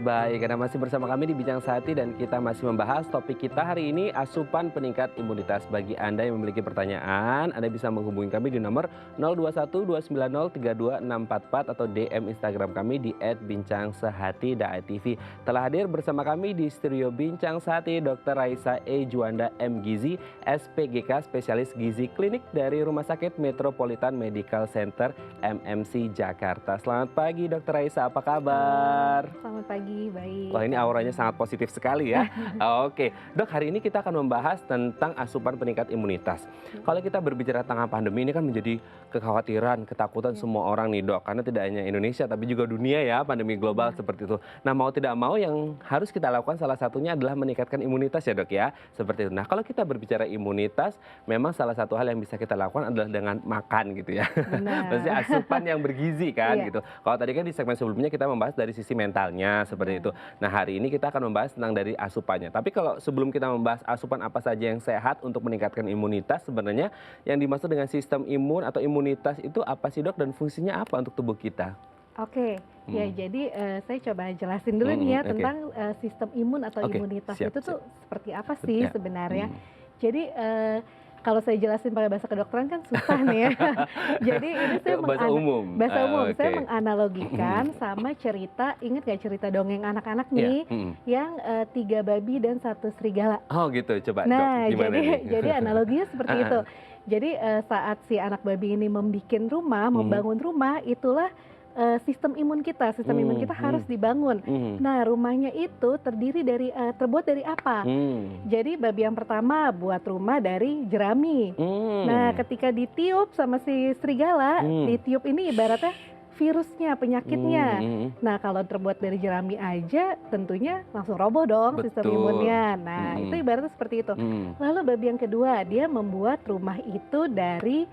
Baik, karena masih bersama kami di Bincang Sehati dan kita masih membahas topik kita hari ini asupan peningkat imunitas. Bagi Anda yang memiliki pertanyaan, Anda bisa menghubungi kami di nomor 0212903244 atau DM Instagram kami di @bincangsehati.tv. Telah hadir bersama kami di studio Bincang Sehati Dr. Raisa E. Juanda M. Gizi, SPGK Spesialis Gizi Klinik dari Rumah Sakit Metropolitan Medical Center MMC Jakarta. Selamat pagi Dr. Raisa, apa kabar? Selamat pagi, baik. Wah, ini auranya sangat positif sekali ya. Oke, Dok, hari ini kita akan membahas tentang asupan peningkat imunitas. Kalau kita berbicara tentang pandemi ini kan menjadi kekhawatiran, ketakutan semua orang nih Dok. Karena tidak hanya Indonesia tapi juga dunia ya, pandemi global seperti itu. Nah, mau tidak mau yang harus kita lakukan salah satunya adalah meningkatkan imunitas ya Dok ya. Seperti itu. Nah, kalau kita berbicara imunitas, memang salah satu hal yang bisa kita lakukan adalah dengan makan gitu ya. Maksudnya asupan yang bergizi kan gitu. Kalau tadi kan di segmen sebelumnya kita membahas dari sisi mentalnya seperti itu. Nah, hari ini kita akan membahas tentang dari asupannya. Tapi kalau sebelum kita membahas asupan apa saja yang sehat untuk meningkatkan imunitas, sebenarnya yang dimaksud dengan sistem imun atau imunitas itu apa sih Dok dan fungsinya apa untuk tubuh kita? Oke, ya jadi saya coba jelasin dulu nih ya tentang sistem imun atau imunitas itu tuh seperti apa sih sebenarnya. Jadi kalau saya jelasin pakai bahasa kedokteran kan susah nih ya. Jadi ini saya bahasa umum. Saya menganalogikan sama cerita, ingat gak cerita dongeng anak-anak nih yang 3 babi dan 1 serigala. Oh gitu, coba Nah, Dok, gimana nih? jadi analoginya seperti itu. Jadi saat si anak babi ini membuat rumah, membangun rumah, itulah sistem imun kita harus dibangun. Nah, rumahnya itu terbuat dari apa? Jadi babi yang pertama buat rumah dari jerami. Nah, ketika ditiup sama si serigala, ditiup ini ibaratnya virusnya, penyakitnya. Nah, kalau terbuat dari jerami aja tentunya langsung roboh dong sistem imunnya. Nah, itu ibaratnya seperti itu. Lalu babi yang kedua, dia membuat rumah itu dari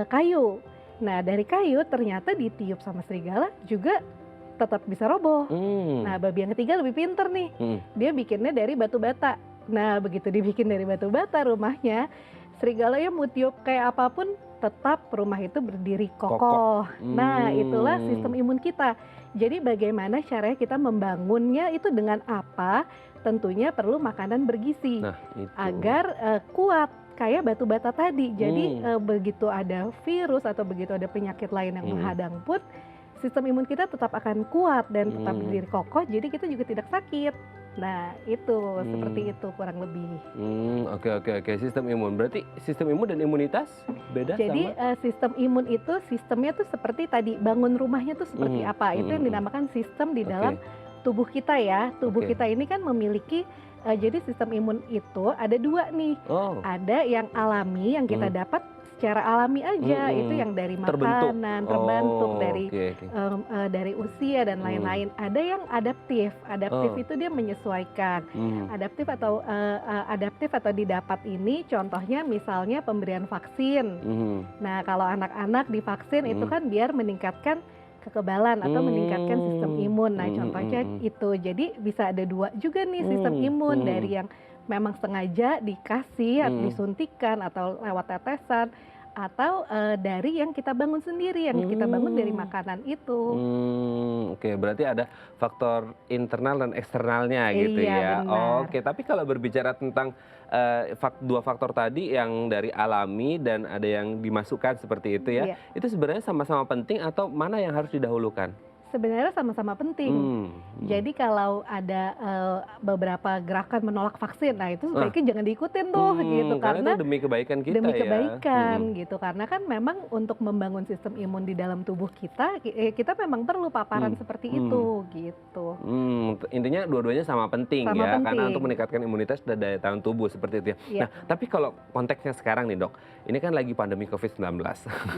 kayu. Nah, dari kayu ternyata ditiup sama serigala juga tetap bisa roboh. Nah, babi yang ketiga lebih pinter nih. Dia bikinnya dari batu bata. Nah, begitu dibikin dari batu bata rumahnya, serigala ya mau tiup kayak apapun tetap rumah itu berdiri kokoh. Nah, itulah sistem imun kita. Jadi bagaimana caranya kita membangunnya itu dengan apa? Tentunya perlu makanan bergizi agar kuat. Kayak batu bata tadi, jadi begitu ada virus atau begitu ada penyakit lain yang menghadang pun sistem imun kita tetap akan kuat dan tetap berdiri kokoh, jadi kita juga tidak sakit. Nah itu seperti itu kurang lebih. Oke. Sistem imun, berarti sistem imun dan imunitas beda jadi, sama? sistem imun itu sistemnya tuh seperti tadi, bangun rumahnya tuh seperti apa, itu yang dinamakan sistem di dalam tubuh kita ya. Tubuh kita ini kan memiliki jadi sistem imun itu ada 2 nih. Ada yang alami yang kita dapat secara alami aja, itu yang dari makanan, terbentuk dari usia dan lain-lain. Ada yang adaptif. Adaptif itu dia menyesuaikan. Adaptif atau didapat ini contohnya misalnya pemberian vaksin. Nah, kalau anak-anak divaksin itu kan biar meningkatkan kekebalan atau meningkatkan sistem imun. Nah, contohnya itu. Jadi bisa ada 2 juga nih sistem imun, dari yang memang sengaja dikasih, disuntikan atau lewat tetesan, atau dari yang kita bangun sendiri, yang kita bangun dari makanan itu. Oke, berarti ada faktor internal dan eksternalnya gitu ya. Oke, tapi kalau berbicara tentang 2 faktor tadi yang dari alami dan ada yang dimasukkan seperti itu ya, itu sebenarnya sama-sama penting atau mana yang harus didahulukan? Sebenarnya sama-sama penting. Jadi kalau ada beberapa gerakan menolak vaksin, nah itu sebaiknya jangan diikutin tuh gitu, karena itu demi kebaikan kita demi kebaikan gitu, karena kan memang untuk membangun sistem imun di dalam tubuh kita, kita memang perlu paparan seperti itu gitu. Intinya dua-duanya sama penting ya, karena untuk meningkatkan imunitas dan daya tahan tubuh seperti itu ya. Nah, tapi kalau konteksnya sekarang nih Dok, ini kan lagi pandemi COVID-19.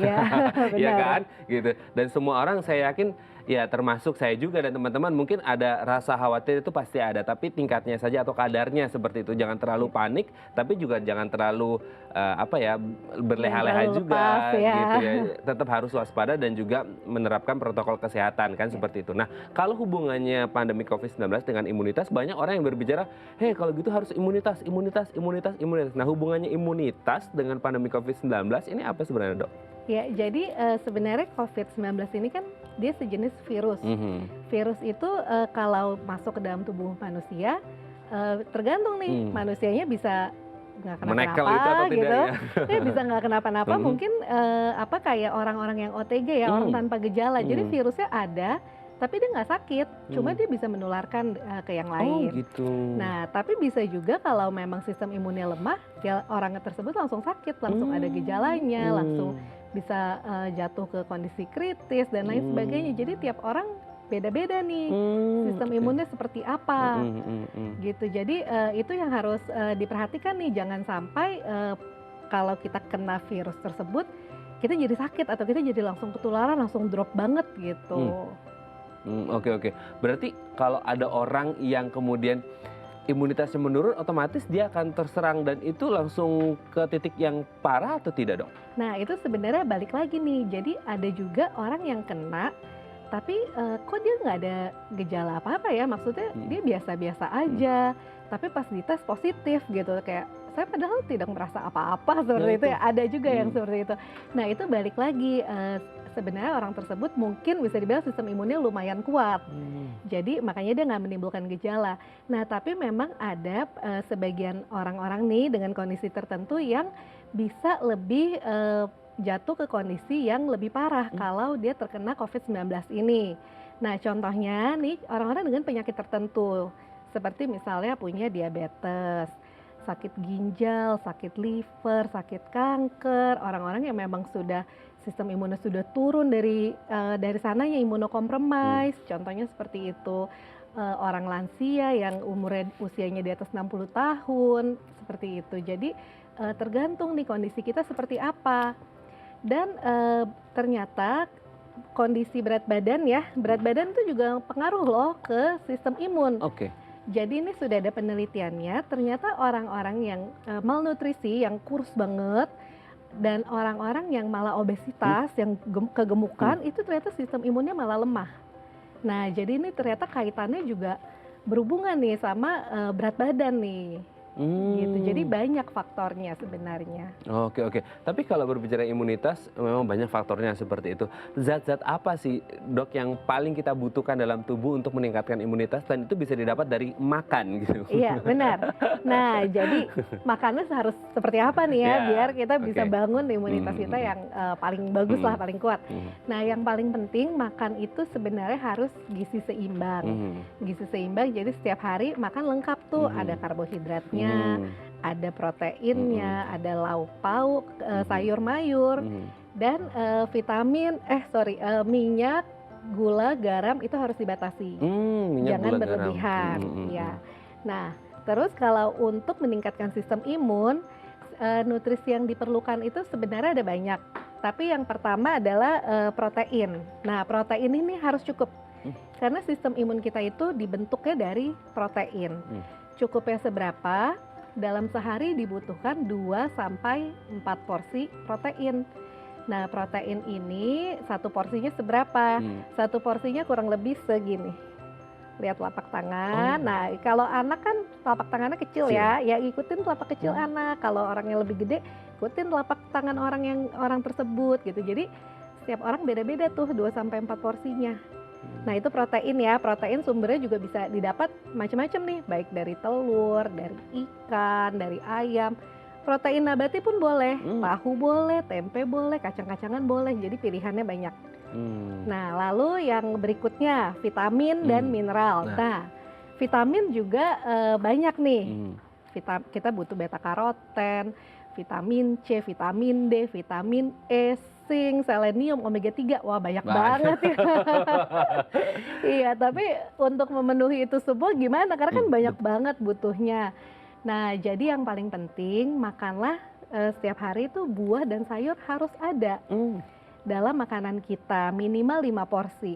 Ya kan? Gitu. Dan semua orang saya yakin ya termasuk saya juga dan teman-teman mungkin ada rasa khawatir itu pasti ada, tapi tingkatnya saja atau kadarnya seperti itu. Jangan terlalu panik, tapi juga jangan terlalu berleha-leha juga gitu ya. Tetap harus waspada dan juga menerapkan protokol kesehatan kan seperti itu. Nah, kalau hubungannya pandemi COVID-19 dengan imunitas, banyak orang yang berbicara, "Hei, kalau gitu harus imunitas." Nah, hubungannya imunitas dengan pandemi COVID-19 ini apa sebenarnya, Dok? Ya, jadi sebenarnya COVID-19 ini kan dia sejenis virus. Virus itu kalau masuk ke dalam tubuh manusia, tergantung nih manusianya bisa nggak kenapa-napa gitu, bisa nggak kenapa-napa, mungkin kayak orang-orang yang OTG ya, orang tanpa gejala. Jadi virusnya ada, tapi dia nggak sakit, cuma dia bisa menularkan ke yang lain. Gitu. Nah, tapi bisa juga kalau memang sistem imunnya lemah, ya orang tersebut langsung sakit, langsung ada gejalanya, langsung bisa jatuh ke kondisi kritis dan lain sebagainya. Jadi tiap orang beda-beda nih sistem imunnya seperti apa gitu. Jadi itu yang harus diperhatikan nih, jangan sampai kalau kita kena virus tersebut kita jadi sakit atau kita jadi langsung ketularan, langsung drop banget gitu. Oke. Berarti kalau ada orang yang kemudian imunitasnya menurun, otomatis dia akan terserang dan itu langsung ke titik yang parah atau tidak, Dok? Nah, itu sebenarnya balik lagi nih. Jadi ada juga orang yang kena tapi kok dia nggak ada gejala apa-apa ya, maksudnya dia biasa-biasa aja, tapi pas dites positif gitu, kayak saya padahal tidak merasa apa-apa seperti itu ya, ada juga yang seperti itu. Nah itu balik lagi, sebenarnya orang tersebut mungkin bisa dibilang sistem imunnya lumayan kuat, jadi makanya dia nggak menimbulkan gejala. Nah tapi memang ada sebagian orang-orang nih dengan kondisi tertentu yang bisa lebih jatuh ke kondisi yang lebih parah kalau dia terkena COVID-19 ini. Nah contohnya nih orang-orang dengan penyakit tertentu seperti misalnya punya diabetes, sakit ginjal, sakit liver, sakit kanker, orang-orang yang memang sudah sistem imunnya sudah turun dari sananya, imunokompromis, contohnya seperti itu. Orang lansia yang usianya di atas 60 tahun, seperti itu. Jadi tergantung nih kondisi kita seperti apa. Dan ternyata kondisi berat badan itu juga pengaruh loh ke sistem imun. Jadi ini sudah ada penelitiannya, ternyata orang-orang yang malnutrisi, yang kurus banget, dan orang-orang yang malah obesitas, yang kegemukan, itu ternyata sistem imunnya malah lemah. Nah jadi ini ternyata kaitannya juga berhubungan nih sama berat badan nih. Gitu. Jadi banyak faktornya sebenarnya. Oke. Tapi kalau berbicara imunitas memang banyak faktornya seperti itu. Zat-zat apa sih, Dok, yang paling kita butuhkan dalam tubuh untuk meningkatkan imunitas dan itu bisa didapat dari makan gitu? Iya benar. Nah jadi makannya harus seperti apa nih ya biar kita bisa bangun imunitas kita yang paling bagus lah, paling kuat. Nah yang paling penting makan itu sebenarnya harus gizi seimbang. Gizi seimbang jadi setiap hari makan lengkap tuh, ada karbohidratnya, ada proteinnya, ada lauk pauk, sayur mayur, dan vitamin, minyak, gula, garam itu harus dibatasi, jangan berlebihan. Ya. Nah, terus kalau untuk meningkatkan sistem imun, nutrisi yang diperlukan itu sebenarnya ada banyak. Tapi yang pertama adalah protein. Nah, protein ini harus cukup, karena sistem imun kita itu dibentuknya dari protein. Cukupnya seberapa? Dalam sehari dibutuhkan 2-4 porsi protein. Nah protein ini satu porsinya seberapa? Satu porsinya kurang lebih segini. Lihat telapak tangan. Nah kalau anak kan telapak tangannya kecil ya ikutin telapak kecil anak. Kalau orang yang lebih gede, ikutin telapak tangan orang tersebut gitu. Jadi setiap orang beda-beda tuh 2-4 porsinya. Nah itu protein ya, protein sumbernya juga bisa didapat macam-macam nih, baik dari telur, dari ikan, dari ayam. Protein nabati pun boleh, tahu boleh, tempe boleh, kacang-kacangan boleh, jadi pilihannya banyak. Nah lalu yang berikutnya vitamin dan mineral. Nah vitamin juga banyak nih, kita butuh beta karoten, vitamin C, vitamin D, vitamin E, zinc, selenium, omega 3, wah banyak banget ya. Iya, tapi untuk memenuhi itu semua gimana? Karena kan banyak banget butuhnya. Nah, jadi yang paling penting makanlah setiap hari itu buah dan sayur harus ada dalam makanan kita, minimal 5 porsi.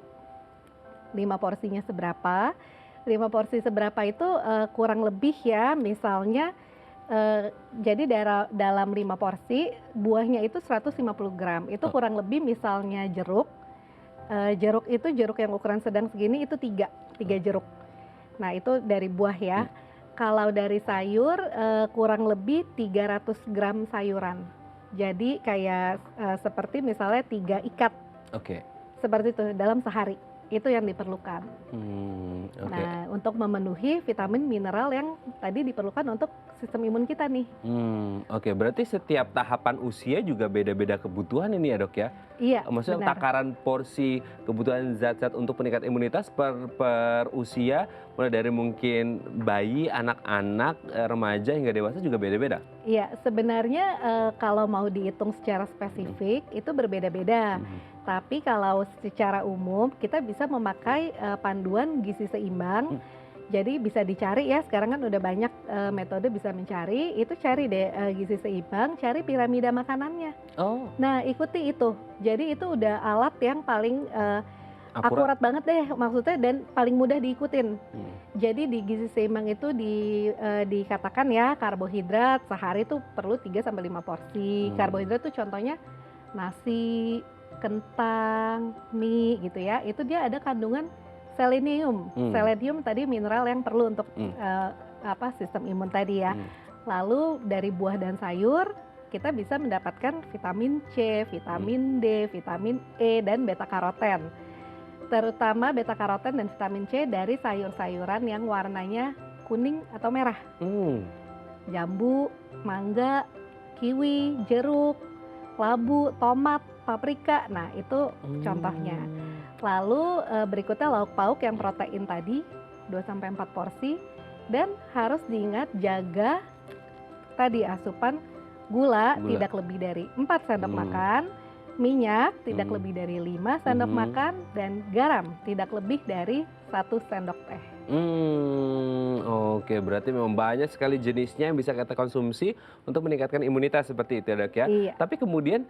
5 porsinya seberapa? 5 porsi seberapa itu kurang lebih ya, misalnya jadi dalam 5 porsi buahnya itu 150 gram, itu kurang lebih misalnya jeruk jeruk yang ukuran sedang segini itu 3 jeruk. Nah itu dari buah ya. Kalau dari sayur kurang lebih 300 gram sayuran. Jadi kayak seperti misalnya 3 ikat seperti itu dalam sehari. Itu yang diperlukan. Oke. Nah, untuk memenuhi vitamin mineral yang tadi diperlukan untuk sistem imun kita nih. Oke, berarti setiap tahapan usia juga beda-beda kebutuhan ini ya dok ya? Iya, Maksudnya benar. takaran porsi kebutuhan zat-zat untuk peningkat imunitas per usia, mulai dari mungkin bayi, anak-anak, remaja hingga dewasa juga beda-beda? Iya, sebenarnya kalau mau dihitung secara spesifik itu berbeda-beda. Tapi kalau secara umum kita bisa memakai panduan gizi seimbang. Jadi bisa dicari ya, sekarang kan udah banyak metode bisa mencari, itu cari deh gizi seimbang, cari piramida makanannya. Oh, Nah, ikuti itu. Jadi itu udah alat yang paling akurat. akurat banget deh maksudnya dan paling mudah diikutin. Hmm. Jadi di gizi seimbang itu dikatakan ya karbohidrat sehari tuh perlu 3 sampai 5 porsi. Karbohidrat tuh contohnya nasi, kentang, mie gitu ya. Itu dia ada kandungan selenium. Selenium tadi mineral yang perlu untuk sistem imun tadi ya. Lalu dari buah dan sayur kita bisa mendapatkan vitamin C, vitamin D, vitamin E dan beta karoten. Terutama beta karoten dan vitamin C dari sayur-sayuran yang warnanya kuning atau merah. Jambu, mangga, kiwi, jeruk, labu, tomat, paprika. Nah, itu contohnya. Lalu berikutnya lauk pauk yang protein tadi 2 sampai 4 porsi dan harus diingat jaga tadi asupan gula. Tidak lebih dari 4 sendok makan, minyak tidak lebih dari 5 sendok makan dan garam tidak lebih dari 1 sendok teh. Oke, berarti memang banyak sekali jenisnya yang bisa kita konsumsi untuk meningkatkan imunitas seperti itu ya dok ya. Iya. Tapi kemudian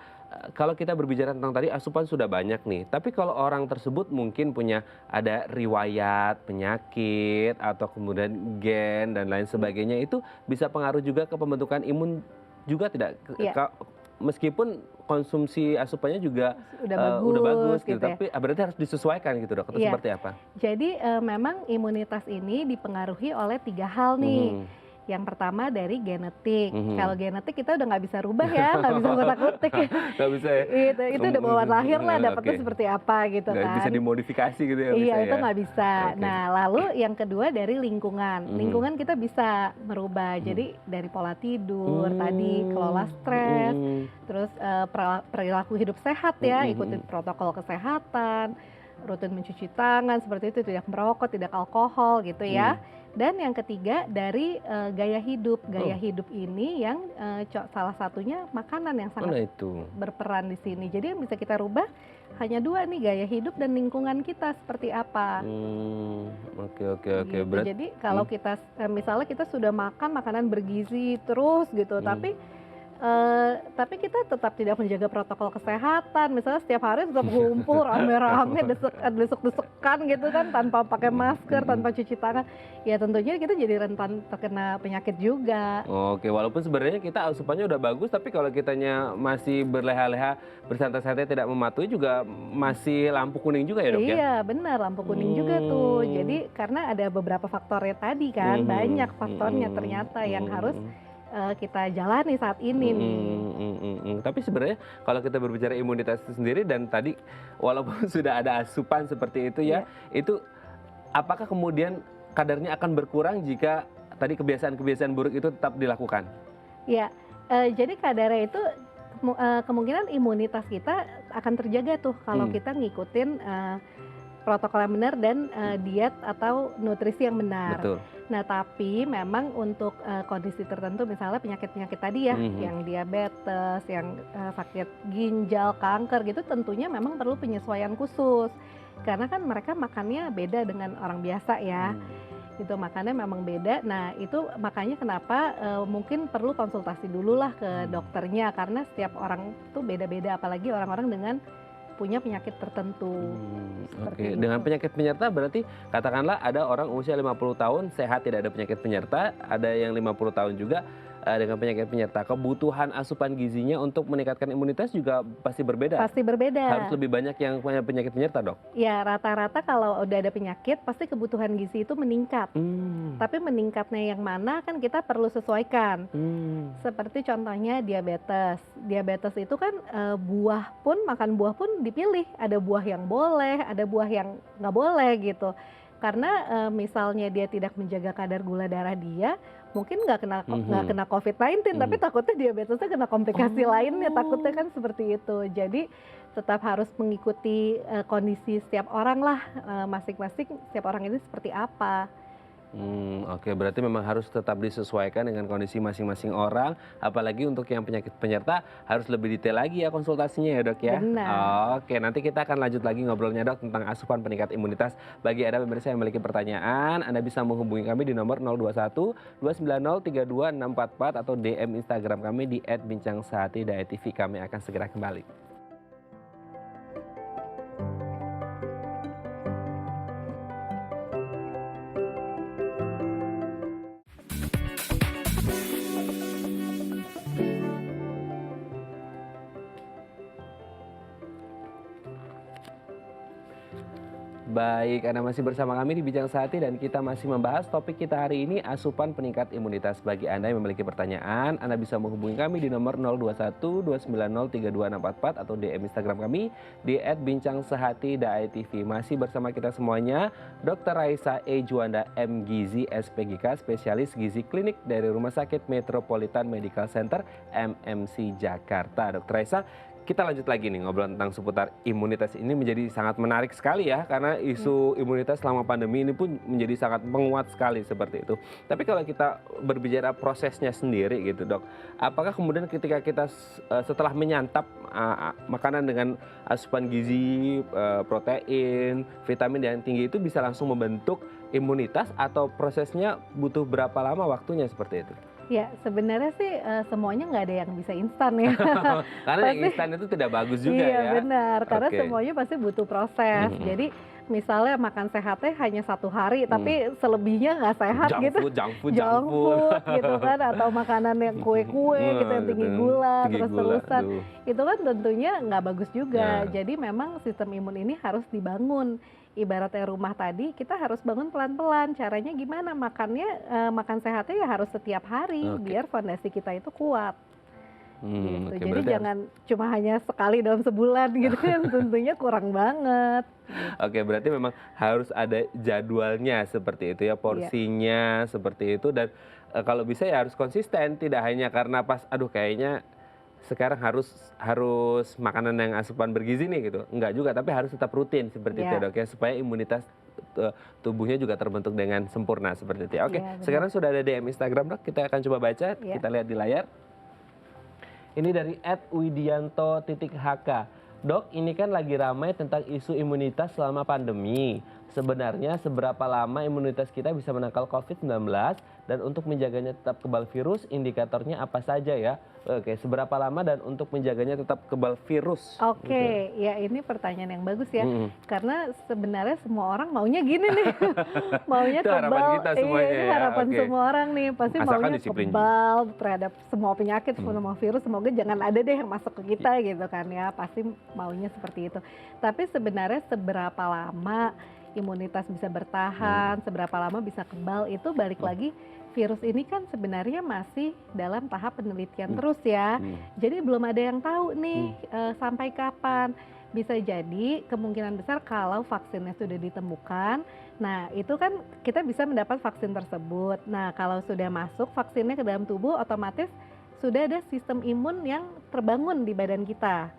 kalau kita berbicara tentang tadi asupan sudah banyak nih. Tapi kalau orang tersebut mungkin punya ada riwayat penyakit atau kemudian gen dan lain sebagainya, itu bisa pengaruh juga ke pembentukan imun juga tidak? Iya. Meskipun konsumsi asupannya juga Udah bagus gitu, ya. tapi berarti harus disesuaikan gitu dok, atau Iya. seperti apa? Jadi memang imunitas ini dipengaruhi oleh 3 hal nih. Yang pertama dari genetik. Kalau genetik kita udah nggak bisa rubah ya, nggak bisa ngutak-ngutik. Nggak bisa ya? Itu udah bawaan lahir lah, dapetnya Oke. seperti apa gitu Nggak kan. bisa dimodifikasi gitu ya? Iya, bisa itu ya? nggak bisa. Oke. Nah, lalu yang kedua dari lingkungan. Lingkungan kita bisa merubah. Jadi dari pola tidur, tadi kelola stres, terus perilaku hidup sehat ya, ikutin protokol kesehatan, rutin mencuci tangan seperti itu, tidak merokok, tidak alkohol gitu ya. Dan yang ketiga dari gaya hidup. Gaya hidup ini yang salah satunya makanan yang Nah sangat itu. berperan di sini. Jadi yang bisa kita rubah hanya 2 nih, gaya hidup dan lingkungan kita seperti apa. Oke. Gitu. Jadi kalau kita misalnya kita sudah makan makanan bergizi terus gitu, tapi kita tetap tidak menjaga protokol kesehatan. Misalnya setiap hari tetap ngumpul rame-rame, desek-desekan gitu kan, tanpa pakai masker, tanpa cuci tangan. Ya tentunya kita jadi rentan terkena penyakit juga. Oke, walaupun sebenarnya kita asupannya udah bagus, tapi kalau kitanya masih berleha-leha, bersantai-santai tidak mematuhi juga masih lampu kuning juga ya dok ya? Iya benar, lampu kuning juga tuh. Jadi karena ada beberapa faktornya tadi kan, banyak faktornya ternyata yang harus kita jalani saat ini nih. Tapi sebenarnya kalau kita berbicara imunitas itu sendiri, dan tadi walaupun sudah ada asupan seperti itu ya, itu apakah kemudian kadarnya akan berkurang jika tadi kebiasaan-kebiasaan buruk itu tetap dilakukan? Ya, jadi kadarnya itu kemungkinan imunitas kita akan terjaga tuh kalau kita ngikutin protokol yang benar dan diet atau nutrisi yang benar. Betul. Nah, tapi memang untuk kondisi tertentu, misalnya penyakit-penyakit tadi ya, yang diabetes, yang sakit ginjal, kanker gitu, tentunya memang perlu penyesuaian khusus. Karena kan mereka makannya beda dengan orang biasa ya. Itu makannya memang beda. Nah, itu makanya kenapa mungkin perlu konsultasi dulu lah ke dokternya, karena setiap orang tuh beda-beda, apalagi orang-orang dengan punya penyakit tertentu. Oke, dengan penyakit penyerta berarti katakanlah ada orang usia 50 tahun sehat tidak ada penyakit penyerta, ada yang 50 tahun juga dengan penyakit penyerta, kebutuhan asupan gizinya untuk meningkatkan imunitas juga pasti berbeda. Pasti berbeda. Harus lebih banyak yang punya penyakit penyerta, Dok? Ya, rata-rata kalau udah ada penyakit, pasti kebutuhan gizi itu meningkat. Tapi meningkatnya yang mana kan kita perlu sesuaikan. Seperti contohnya diabetes. Diabetes itu kan makan buah pun dipilih. Ada buah yang boleh, ada buah yang nggak boleh gitu. Karena misalnya dia tidak menjaga kadar gula darah dia, mungkin nggak kena COVID-19, tapi takutnya diabetesnya kena komplikasi lainnya, takutnya kan seperti itu. Jadi tetap harus mengikuti kondisi setiap orang lah, masing-masing setiap orang ini seperti apa. Oke, berarti memang harus tetap disesuaikan dengan kondisi masing-masing orang, apalagi untuk yang penyakit penyerta harus lebih detail lagi ya konsultasinya ya, Dok ya. Benar. Oke, nanti kita akan lanjut lagi ngobrolnya, Dok, tentang asupan peningkat imunitas. Bagi Anda pemirsa yang memiliki pertanyaan, Anda bisa menghubungi kami di nomor 021 290 32644 atau DM Instagram kami di @bincangsehati.tv. Kami akan segera kembali. Baik, Anda masih bersama kami di Bincang Sehati dan kita masih membahas topik kita hari ini, asupan peningkat imunitas. Bagi Anda yang memiliki pertanyaan, Anda bisa menghubungi kami di nomor 021 290 32644 atau DM Instagram kami di @bincangsehati.tv. Masih bersama kita semuanya, Dr. Raisa E. Juanda MGizi SPGK, spesialis gizi klinik dari Rumah Sakit Metropolitan Medical Center MMC Jakarta. Dr. Raisa, kita lanjut lagi nih ngobrol tentang seputar imunitas. Ini menjadi sangat menarik sekali ya, karena isu imunitas selama pandemi ini pun menjadi sangat menguat sekali seperti itu. Tapi kalau kita berbicara prosesnya sendiri gitu, Dok, apakah kemudian ketika kita setelah menyantap makanan dengan asupan gizi, protein, vitamin yang tinggi itu bisa langsung membentuk imunitas atau prosesnya butuh berapa lama waktunya seperti itu? Ya, sebenarnya sih semuanya nggak ada yang bisa instan ya. Karena yang instan itu tidak bagus juga iya, ya. benar, karena Oke. semuanya pasti butuh proses. Jadi misalnya makan sehatnya hanya 1 hari, tapi selebihnya nggak sehat gitu. Junk food. Gitu kan, atau makanan yang kue-kue gitu yang tinggi gula, terus-terusan. Itu kan tentunya nggak bagus juga. Jadi memang sistem imun ini harus dibangun. Ibaratnya rumah tadi, kita harus bangun pelan-pelan. Caranya gimana? Makan sehatnya ya harus setiap hari, biar fondasi kita itu kuat. Gitu. Jadi jangan cuma hanya sekali dalam sebulan gitu kan, tentunya kurang banget. Oke, berarti memang harus ada jadwalnya seperti itu ya, porsinya seperti itu, dan kalau bisa ya harus konsisten, tidak hanya karena pas aduh kayaknya sekarang harus makanan yang asupan bergizi nih gitu. Enggak juga, tapi harus tetap rutin seperti itu ya, Dok ya, supaya imunitas tubuhnya juga terbentuk dengan sempurna seperti itu ya. Oke, sekarang sudah ada DM Instagram, Dok. Kita akan coba baca, kita lihat di layar. Ini dari @widianto.hk. Dok, ini kan lagi ramai tentang isu imunitas selama pandemi. Sebenarnya seberapa lama imunitas kita bisa menangkal COVID-19 dan untuk menjaganya tetap kebal virus, indikatornya apa saja ya? Oke, seberapa lama dan untuk menjaganya tetap kebal virus? Oke, ya ini pertanyaan yang bagus ya. Karena sebenarnya semua orang maunya gini nih. Maunya Itu harapan kebal. kita semuanya Ini ya, harapan oke. semua orang nih. Pasti Asalkan maunya disiplin. kebal terhadap semua penyakit, semua virus. Semoga jangan ada deh yang masuk ke kita gitu kan ya. Pasti maunya seperti itu. Tapi sebenarnya seberapa lama imunitas bisa bertahan, seberapa lama bisa kebal, itu balik lagi virus ini kan sebenarnya masih dalam tahap penelitian terus ya. Jadi belum ada yang tahu nih sampai kapan. Bisa jadi kemungkinan besar kalau vaksinnya sudah ditemukan, nah itu kan kita bisa mendapat vaksin tersebut. Nah kalau sudah masuk vaksinnya ke dalam tubuh, otomatis sudah ada sistem imun yang terbangun di badan kita.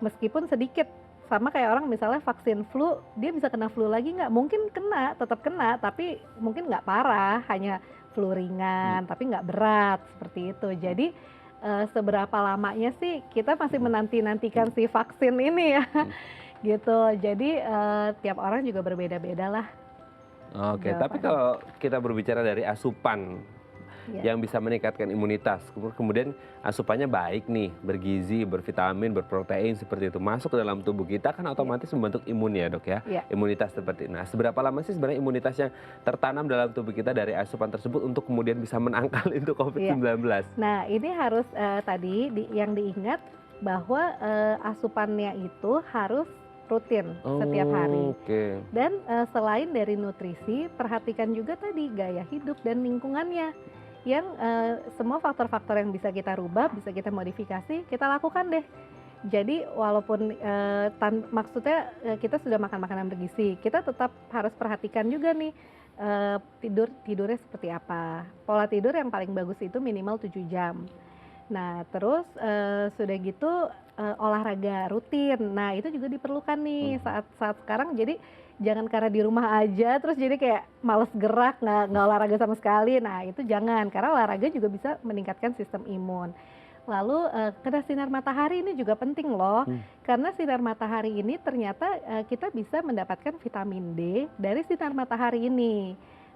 Meskipun sedikit, sama kayak orang misalnya vaksin flu, dia bisa kena flu lagi nggak? Mungkin kena, tetap kena, tapi mungkin nggak parah, hanya flu ringan, tapi nggak berat seperti itu. Jadi seberapa lamanya sih kita masih menanti-nantikan si vaksin ini ya, gitu. Jadi tiap orang juga berbeda-beda lah. Oke, tapi kalau kita berbicara dari asupan yang bisa meningkatkan imunitas. Kemudian asupannya baik nih, bergizi, bervitamin, berprotein seperti itu masuk ke dalam tubuh kita kan otomatis membentuk imun ya dok ya. Imunitas seperti itu. Nah seberapa lama sih sebenarnya imunitas yang tertanam dalam tubuh kita dari asupan tersebut untuk kemudian bisa menangkal itu COVID-19? Nah ini harus yang diingat bahwa asupannya itu harus rutin setiap hari. Dan selain dari nutrisi, perhatikan juga tadi gaya hidup dan lingkungannya. Yang semua faktor-faktor yang bisa kita rubah, bisa kita modifikasi, kita lakukan deh. Jadi walaupun maksudnya kita sudah makan makanan bergizi, kita tetap harus perhatikan juga nih tidurnya seperti apa. Pola tidur yang paling bagus itu minimal 7 jam. Nah terus sudah gitu olahraga rutin. Nah itu juga diperlukan nih saat sekarang. Jadi jangan karena di rumah aja terus jadi kayak males gerak, nggak olahraga sama sekali. Nah itu jangan, karena olahraga juga bisa meningkatkan sistem imun. Lalu kena sinar matahari ini juga penting loh, karena sinar matahari ini ternyata kita bisa mendapatkan vitamin D dari sinar matahari ini.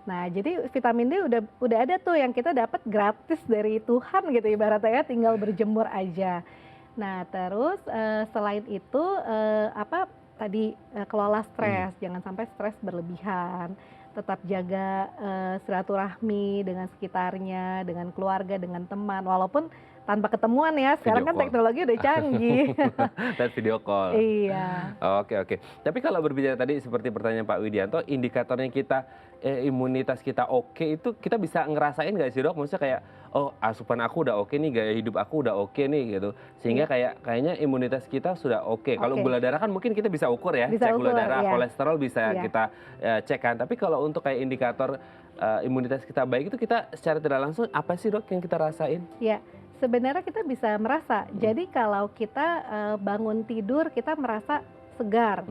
Nah jadi vitamin D udah ada tuh yang kita dapat gratis dari Tuhan gitu ibaratnya, tinggal berjemur aja. Nah terus selain itu kelola stres, jangan sampai stres berlebihan. Tetap jaga silaturahmi dengan sekitarnya, dengan keluarga, dengan teman, walaupun tanpa ketemuan ya. Sekarang kan teknologi udah canggih. Dan video call. Iya. Oke. Tapi kalau berbicara tadi seperti pertanyaan Pak Widianto, indikatornya kita imunitas kita oke itu kita bisa ngerasain nggak sih dok? Maksudnya kayak oh asupan aku udah oke nih, gaya hidup aku udah oke nih gitu. Sehingga kayaknya imunitas kita sudah oke. Kalau gula darah kan mungkin kita bisa ukur ya, cek gula darah, kolesterol bisa kita cek kan. Tapi kalau untuk kayak indikator imunitas kita baik itu kita secara tidak langsung apa sih dok yang kita rasain? Ya. Sebenarnya kita bisa merasa, jadi kalau kita bangun tidur kita merasa segar.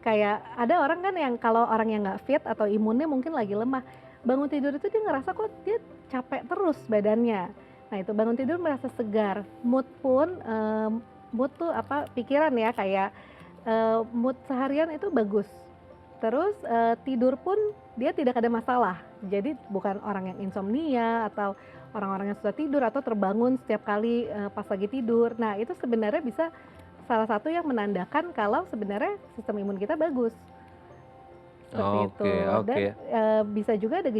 Kayak ada orang kan yang kalau orang yang nggak fit atau imunnya mungkin lagi lemah, bangun tidur itu dia ngerasa kok dia capek terus badannya. Nah itu bangun tidur merasa segar, mood tuh pikiran ya kayak mood seharian itu bagus. Terus tidur pun dia tidak ada masalah, jadi bukan orang yang insomnia atau orang-orang yang susah tidur atau terbangun setiap kali pas lagi tidur. Nah itu sebenarnya bisa salah satu yang menandakan kalau sebenarnya sistem imun kita bagus. Seperti itu. Dan bisa juga ada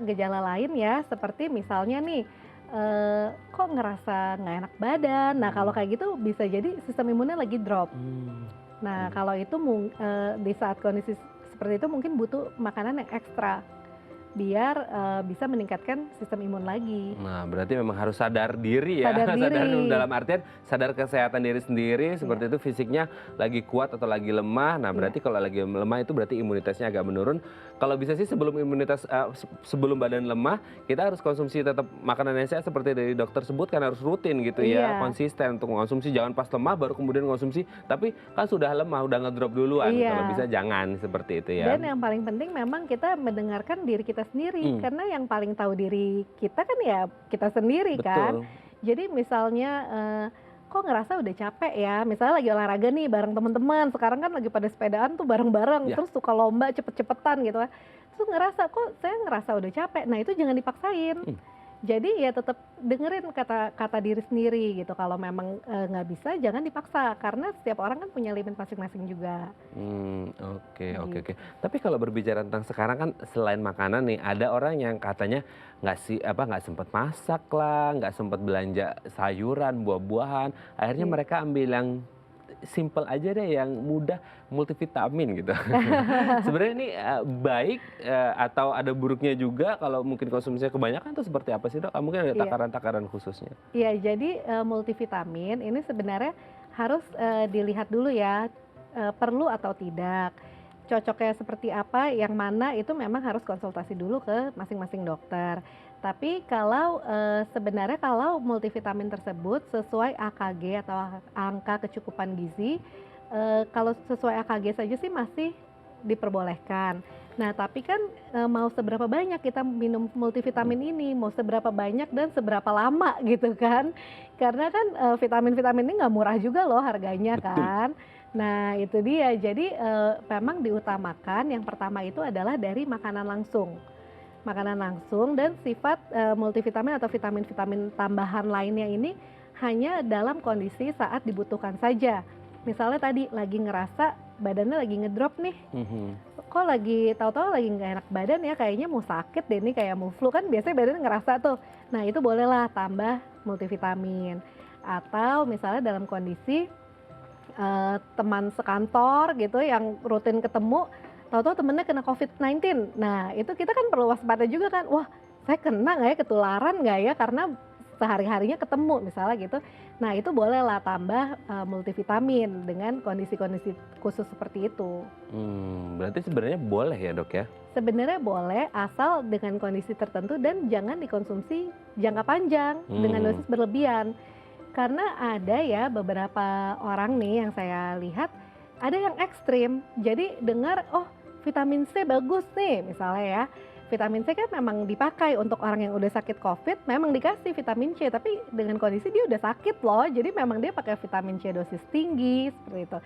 gejala lain ya, seperti misalnya nih kok ngerasa nggak enak badan. Nah kalau kayak gitu bisa jadi sistem imunnya lagi drop. Nah kalau itu di saat kondisi seperti itu mungkin butuh makanan yang ekstra biar bisa meningkatkan sistem imun lagi. Nah berarti memang harus sadar diri ya, sadar dalam artian sadar kesehatan diri sendiri seperti itu, fisiknya lagi kuat atau lagi lemah. Nah berarti kalau lagi lemah itu berarti imunitasnya agak menurun. Kalau bisa sih sebelum badan lemah kita harus konsumsi tetap makanan yang sehat seperti dari dokter sebutkan, harus rutin gitu ya, konsisten untuk mengonsumsi, jangan pas lemah baru kemudian konsumsi, tapi kan sudah lemah udah ngedrop duluan. Kalau bisa jangan seperti itu ya. Dan yang paling penting memang kita mendengarkan diri kita sendiri, karena yang paling tahu diri kita kan ya kita sendiri. Betul. Kan. Jadi misalnya kok ngerasa udah capek ya, misalnya lagi olahraga nih bareng teman-teman, sekarang kan lagi pada sepedaan tuh bareng-bareng, terus suka lomba cepet-cepetan gitu kan, terus ngerasa kok saya ngerasa udah capek, nah itu jangan dipaksain. Jadi ya tetap dengerin kata diri sendiri gitu. Kalau memang nggak bisa, jangan dipaksa. Karena setiap orang kan punya limit masing-masing juga. Oke. Tapi kalau berbicara tentang sekarang kan selain makanan nih, ada orang yang katanya nggak sempat masak lah, nggak sempat belanja sayuran, buah-buahan. Akhirnya mereka ambil yang simple aja deh, yang mudah, multivitamin gitu. Sebenarnya ini baik atau ada buruknya juga kalau mungkin konsumsinya kebanyakan tuh seperti apa sih dok? Mungkin ada takaran-takaran khususnya? Iya, jadi multivitamin ini sebenarnya harus dilihat dulu ya, perlu atau tidak. Cocoknya seperti apa, yang mana itu memang harus konsultasi dulu ke masing-masing dokter. Tapi kalau sebenarnya kalau multivitamin tersebut sesuai AKG atau angka kecukupan gizi, kalau sesuai AKG saja sih masih diperbolehkan. Nah tapi kan mau seberapa banyak kita minum multivitamin ini, mau seberapa banyak dan seberapa lama gitu kan. Karena kan vitamin-vitamin ini nggak murah juga loh harganya. Betul. Kan. Nah itu dia, jadi memang diutamakan yang pertama itu adalah dari makanan langsung. makanan langsung, dan sifat multivitamin atau vitamin-vitamin tambahan lainnya ini hanya dalam kondisi saat dibutuhkan saja. Misalnya tadi lagi ngerasa badannya lagi ngedrop nih, kok lagi tahu-tahu lagi nggak enak badan ya, kayaknya mau sakit deh nih, kayak mau flu kan biasanya badannya ngerasa tuh. Nah itu bolehlah tambah multivitamin. Atau misalnya dalam kondisi teman sekantor gitu yang rutin ketemu, tahu-tahu temennya kena COVID-19. Nah itu kita kan perlu waspada juga kan, wah saya kena nggak ya, ketularan nggak ya, karena sehari-harinya ketemu misalnya gitu. Nah itu bolehlah tambah multivitamin dengan kondisi-kondisi khusus seperti itu. Berarti sebenarnya boleh ya dok ya? Sebenarnya boleh asal dengan kondisi tertentu dan jangan dikonsumsi jangka panjang dengan dosis berlebihan. Karena ada ya beberapa orang nih yang saya lihat, ada yang ekstrim. Jadi dengar, oh vitamin C bagus nih misalnya ya. Vitamin C kan memang dipakai untuk orang yang udah sakit COVID, memang dikasih vitamin C, tapi dengan kondisi dia udah sakit loh, jadi memang dia pakai vitamin C dosis tinggi, seperti itu.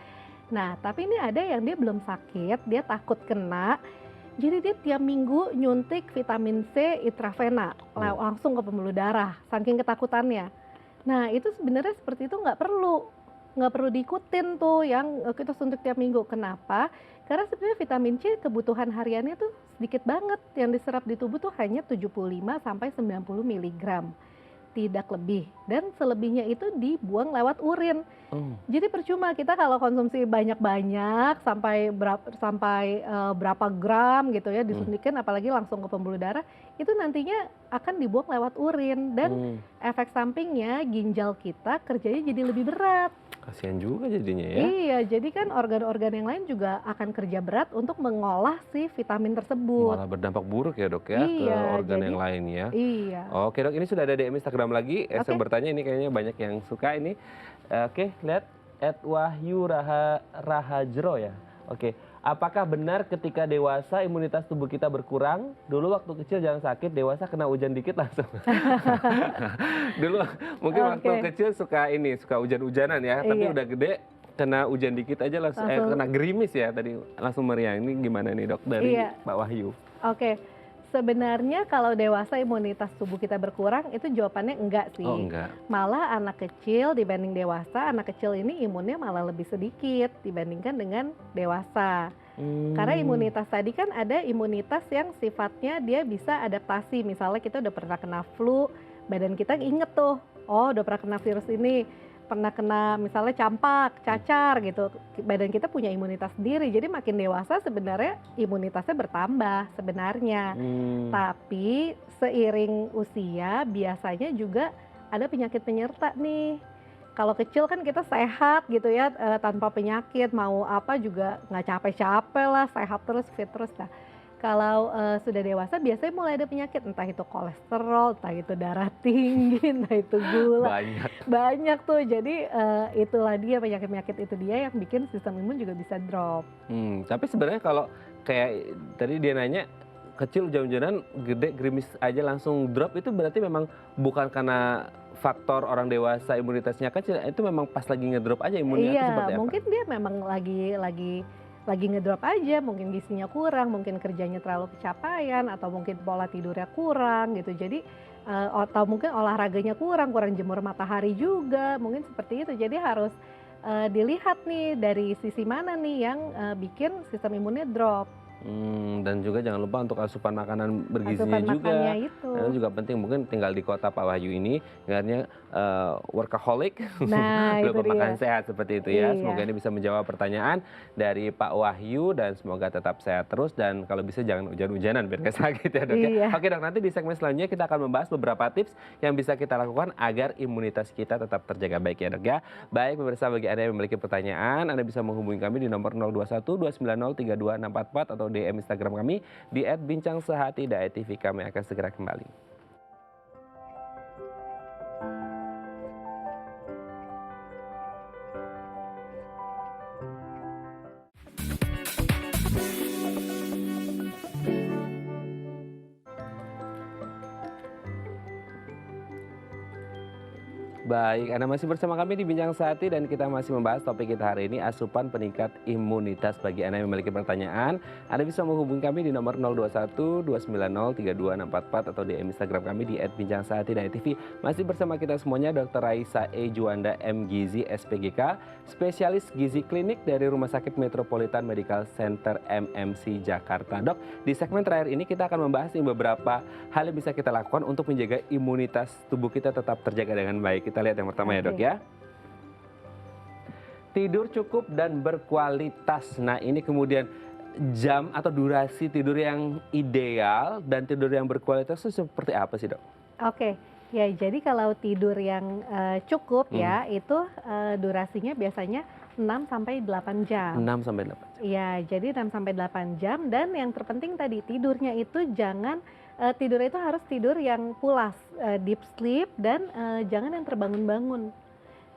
Nah, tapi ini ada yang dia belum sakit, dia takut kena, jadi dia tiap minggu nyuntik vitamin C intravena, langsung ke pembuluh darah, saking ketakutannya. Nah, itu sebenarnya seperti itu nggak perlu diikutin tuh yang kita suntik tiap minggu. Kenapa? Karena sebenarnya vitamin C kebutuhan hariannya tuh sedikit banget, yang diserap di tubuh tuh hanya 75 sampai 90 mg, tidak lebih. Dan selebihnya itu dibuang lewat urin. Jadi percuma kita kalau konsumsi banyak-banyak sampai berapa gram gitu ya disuntikin, apalagi langsung ke pembuluh darah, itu nantinya akan dibuang lewat urin dan efek sampingnya ginjal kita kerjanya jadi lebih berat. Kasihan juga jadinya ya. Iya, jadi kan organ-organ yang lain juga akan kerja berat untuk mengolah si vitamin tersebut. Malah berdampak buruk ya dok ya, ke organ yang lain ya. Iya. Oke dok, ini sudah ada DM Instagram lagi, yang bertanya ini kayaknya banyak yang suka ini. Oke, lihat @wahyu rahajro ya. Oke, apakah benar ketika dewasa imunitas tubuh kita berkurang? Dulu waktu kecil jangan sakit, dewasa kena hujan dikit langsung. Dulu mungkin waktu kecil suka hujan-hujanan ya, tapi udah gede kena hujan dikit aja langsung kena gerimis ya tadi langsung meriang. Ini gimana nih dok dari Pak Wahyu? Oke. Sebenarnya kalau dewasa imunitas tubuh kita berkurang itu jawabannya enggak sih. Oh, enggak. Malah anak kecil dibanding dewasa, anak kecil ini imunnya malah lebih sedikit dibandingkan dengan dewasa. Karena imunitas tadi kan ada imunitas yang sifatnya dia bisa adaptasi. Misalnya kita udah pernah kena flu, badan kita inget tuh, oh udah pernah kena virus ini, pernah kena misalnya campak, cacar gitu, badan kita punya imunitas sendiri. Jadi makin dewasa sebenarnya imunitasnya bertambah sebenarnya. Tapi seiring usia biasanya juga ada penyakit penyerta nih. Kalau kecil kan kita sehat gitu ya, tanpa penyakit, mau apa juga nggak capek-capek lah, sehat terus, fit terus. Nah, kalau sudah dewasa biasanya mulai ada penyakit, entah itu kolesterol, entah itu darah tinggi, entah itu gula. Banyak tuh, jadi itulah dia penyakit-penyakit itu dia yang bikin sistem imun juga bisa drop. Tapi sebenarnya kalau kayak tadi dia nanya, kecil hujan-hujanan, gede gerimis aja langsung drop, itu berarti memang bukan karena faktor orang dewasa imunitasnya kecil, itu memang pas lagi ngedrop aja imunnya. Iya, seperti apa? Mungkin dia memang lagi ngedrop aja, mungkin gizinya kurang, mungkin kerjanya terlalu kecapean, atau mungkin pola tidurnya kurang gitu. Jadi atau mungkin olahraganya kurang jemur matahari juga, mungkin seperti itu. Jadi harus dilihat nih dari sisi mana nih yang bikin sistem imunnya drop. Dan juga jangan lupa untuk asupan makanan bergizinya juga. Itu juga penting, mungkin tinggal di kota Pak Wahyu ini, dengarnya workaholic, lupa makan sehat seperti itu ya. Semoga ini bisa menjawab pertanyaan dari Pak Wahyu dan semoga tetap sehat terus, dan kalau bisa jangan hujan-hujanan biar nggak sakit ya dok ya. Oke dok, nanti di segmen selanjutnya kita akan membahas beberapa tips yang bisa kita lakukan agar imunitas kita tetap terjaga baik ya dok ya. Baik pemirsa, bagi Anda yang memiliki pertanyaan, Anda bisa menghubungi kami di nomor 021 290 3244 atau DM Instagram kami di @bincang-sehati.tv. Kami akan segera kembali. Baik, Anda masih bersama kami di Bincang Sehati dan kita masih membahas topik kita hari ini, asupan peningkat imunitas. Bagi Anda yang memiliki pertanyaan, Anda bisa menghubungi kami di nomor 021 290 32644 atau di Instagram kami di @bincang_sehati.tv. Masih bersama kita semuanya Dr. Raisa E. Juanda M. Gizi SPGK, spesialis gizi klinik dari Rumah Sakit Metropolitan Medical Center MMC Jakarta. Dok, di segmen terakhir ini kita akan membahas beberapa hal yang bisa kita lakukan untuk menjaga imunitas tubuh kita tetap terjaga dengan baik. Kita lihat yang pertama ya dok ya. Tidur cukup dan berkualitas. Nah ini kemudian jam atau durasi tidur yang ideal dan tidur yang berkualitas itu seperti apa sih dok? Oke, ya jadi kalau tidur yang cukup ya itu durasinya biasanya 6-8 jam. 6-8 jam. Iya, jadi 6-8 jam dan yang terpenting tadi tidurnya itu jangan tidur itu harus tidur yang pulas, deep sleep dan jangan yang terbangun-bangun.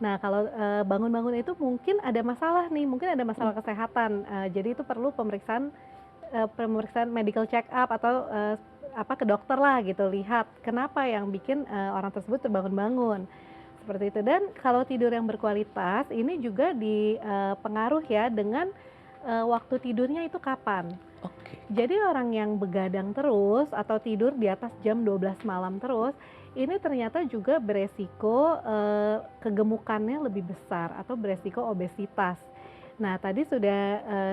Nah, kalau bangun-bangun itu mungkin ada masalah nih, mungkin ada masalah kesehatan. Jadi itu perlu pemeriksaan medical check up atau ke dokter lah gitu, lihat kenapa yang bikin orang tersebut terbangun-bangun. Seperti itu. Dan kalau tidur yang berkualitas ini juga dipengaruh ya dengan waktu tidurnya itu kapan. Oke. Jadi orang yang begadang terus atau tidur di atas jam 12 malam terus, ini ternyata juga beresiko kegemukannya lebih besar atau beresiko obesitas. Nah tadi sudah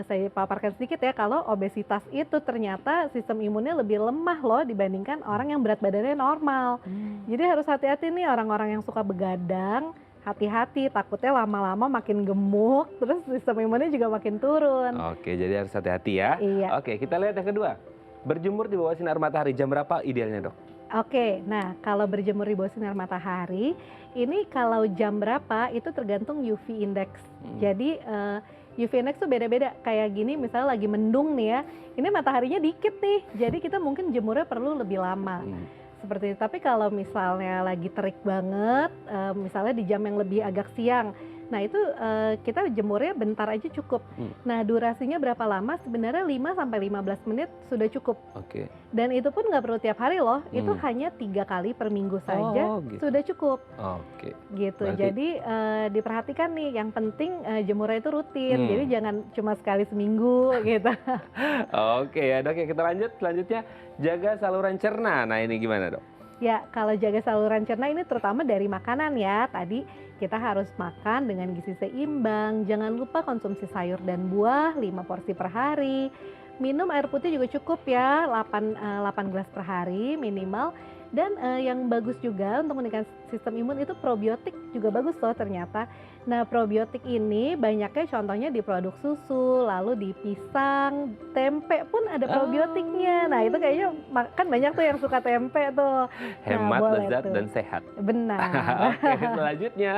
saya paparkan sedikit ya, kalau obesitas itu ternyata sistem imunnya lebih lemah loh dibandingkan orang yang berat badannya normal. Jadi harus hati-hati nih orang-orang yang suka begadang, hati-hati takutnya lama-lama makin gemuk, terus sistem imunnya juga makin turun. Oke, jadi harus hati-hati ya. Iya. Oke, kita lihat yang kedua. Berjemur di bawah sinar matahari, jam berapa idealnya dok? Oke, nah kalau berjemur di bawah sinar matahari, ini kalau jam berapa itu tergantung UV index. Jadi UV index tuh beda-beda. Kayak gini misalnya lagi mendung nih ya, ini mataharinya dikit nih, jadi kita mungkin jemurnya perlu lebih lama. Seperti itu. Tapi kalau misalnya lagi terik banget, misalnya di jam yang lebih agak siang, nah itu kita jemurnya bentar aja cukup. Nah durasinya berapa lama? Sebenarnya 5-15 menit sudah cukup. Oke. Dan itu pun nggak perlu tiap hari loh, itu hanya 3 kali per minggu saja gitu. sudah cukup. Oke. Gitu. Berarti... Jadi diperhatikan nih, yang penting jemurnya itu rutin. Jadi jangan cuma sekali seminggu gitu. Oke ya dok, ya kita lanjut selanjutnya, jaga saluran cerna. Nah ini gimana dok? Ya, kalau jaga saluran cerna ini terutama dari makanan ya. Tadi kita harus makan dengan gizi seimbang. Jangan lupa konsumsi sayur dan buah 5 porsi per hari. Minum air putih juga cukup ya, 8 gelas per hari minimal. Dan yang bagus juga untuk meningkatkan sistem imun itu probiotik juga bagus loh ternyata. Nah probiotik ini banyaknya contohnya di produk susu, lalu di pisang, tempe pun ada probiotiknya. Nah itu kayaknya kan banyak tuh yang suka tempe tuh. Hemat, nah, lezat, tuh. dan sehat. Benar. Oke, selanjutnya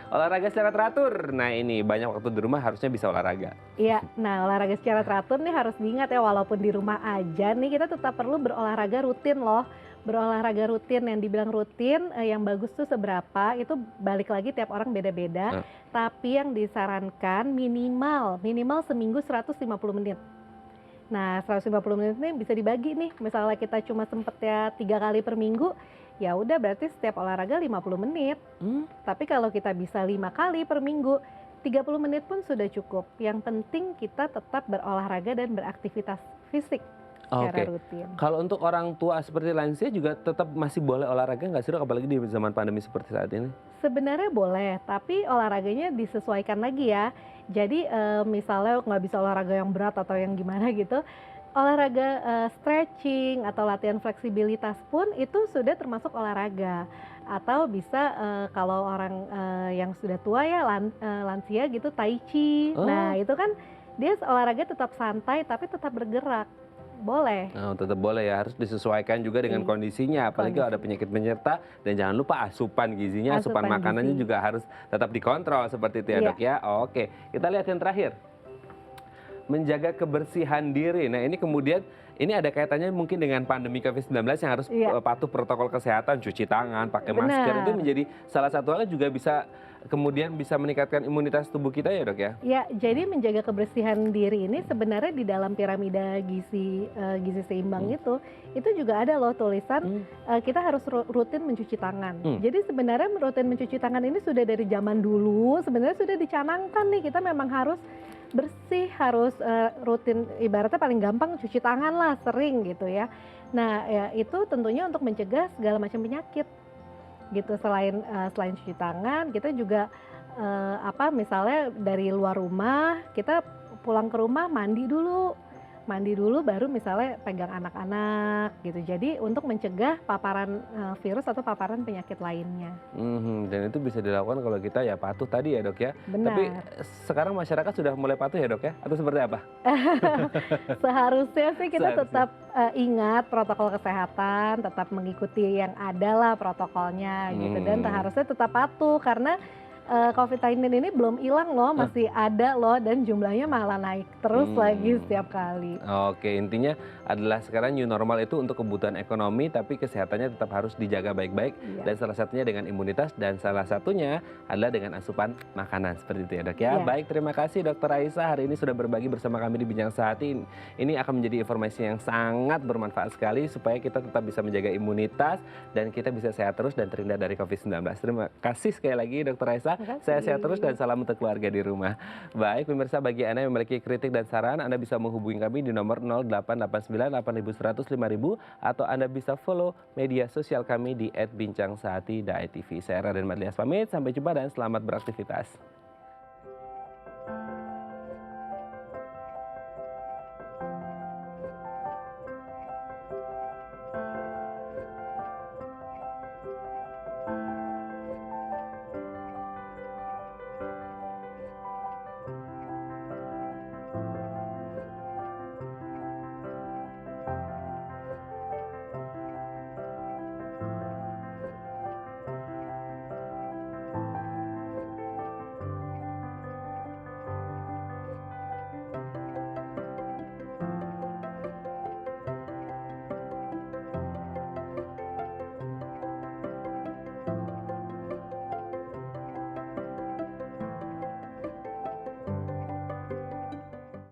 olahraga secara teratur. Nah ini banyak waktu di rumah harusnya bisa olahraga. Iya, nah olahraga secara teratur nih harus diingat ya, walaupun di rumah aja nih kita tetap perlu berolahraga rutin loh. Berolahraga rutin, yang dibilang rutin yang bagus tuh seberapa itu balik lagi tiap orang beda-beda. Tapi yang disarankan minimal seminggu 150 menit. Nah 150 menit ini bisa dibagi nih, misalnya kita cuma sempet ya 3 kali per minggu, ya udah berarti setiap olahraga 50 menit. Tapi kalau kita bisa 5 kali per minggu, 30 menit pun sudah cukup. Yang penting kita tetap berolahraga dan beraktivitas fisik secara rutin. Kalau untuk orang tua seperti lansia juga tetap masih boleh olahraga nggak sih dok, apalagi di zaman pandemi seperti saat ini? Sebenarnya boleh, tapi olahraganya disesuaikan lagi ya. Jadi misalnya nggak bisa olahraga yang berat atau yang gimana gitu, olahraga stretching atau latihan fleksibilitas pun itu sudah termasuk olahraga. Atau bisa kalau orang yang sudah tua ya, lansia gitu, tai chi. Nah itu kan dia olahraga tetap santai tapi tetap bergerak. Boleh. Oh, tetap boleh ya, harus disesuaikan juga dengan kondisinya, apalagi ada penyakit penyerta, dan jangan lupa asupan gizinya, asupan makanannya juga harus tetap dikontrol seperti itu ya dok ya. Oke, kita lihat yang terakhir. Menjaga kebersihan diri. Nah ini kemudian, ini ada kaitannya mungkin dengan pandemi COVID-19 yang harus patuh protokol kesehatan, cuci tangan, pakai masker, itu menjadi salah satu hal yang juga bisa kemudian bisa meningkatkan imunitas tubuh kita ya dok ya? Ya, jadi menjaga kebersihan diri ini sebenarnya di dalam piramida gizi seimbang itu juga ada loh tulisan kita harus rutin mencuci tangan. Jadi sebenarnya rutin mencuci tangan ini sudah dari zaman dulu, sebenarnya sudah dicanangkan nih, kita memang harus bersih, harus rutin, ibaratnya paling gampang cuci tangan lah, sering gitu ya. Nah, ya itu tentunya untuk mencegah segala macam penyakit gitu. Selain cuci tangan, kita juga misalnya dari luar rumah, kita pulang ke rumah mandi dulu baru misalnya pegang anak-anak gitu. Jadi untuk mencegah paparan virus atau paparan penyakit lainnya. Dan itu bisa dilakukan kalau kita ya patuh tadi ya dok ya. Benar. Tapi sekarang masyarakat sudah mulai patuh ya dok ya? Atau seperti apa? Seharusnya sih kita tetap ingat protokol kesehatan, tetap mengikuti yang ada lah protokolnya gitu. Dan harusnya tetap patuh karena COVID-19 ini belum hilang loh, masih ada loh, dan jumlahnya malah naik terus lagi setiap kali. Oke, intinya adalah sekarang new normal itu untuk kebutuhan ekonomi, tapi kesehatannya tetap harus dijaga baik-baik. Dan salah satunya dengan imunitas, dan salah satunya adalah dengan asupan makanan, seperti itu ya dok ya. Baik, terima kasih Dr. Raisa hari ini sudah berbagi bersama kami di Bincang Sehati. Ini akan menjadi informasi yang sangat bermanfaat sekali supaya kita tetap bisa menjaga imunitas dan kita bisa sehat terus dan terhindar dari COVID-19. Terima kasih sekali lagi Dr. Raisa. Saya sehat terus dan salam untuk keluarga di rumah. Baik pemirsa, bagi Anda yang memiliki kritik dan saran, Anda bisa menghubungi kami di nomor 0889 8100 5000 atau Anda bisa follow media sosial kami di @bincangsehati.tv. Saya Raden Madlias pamit, sampai jumpa dan selamat beraktivitas.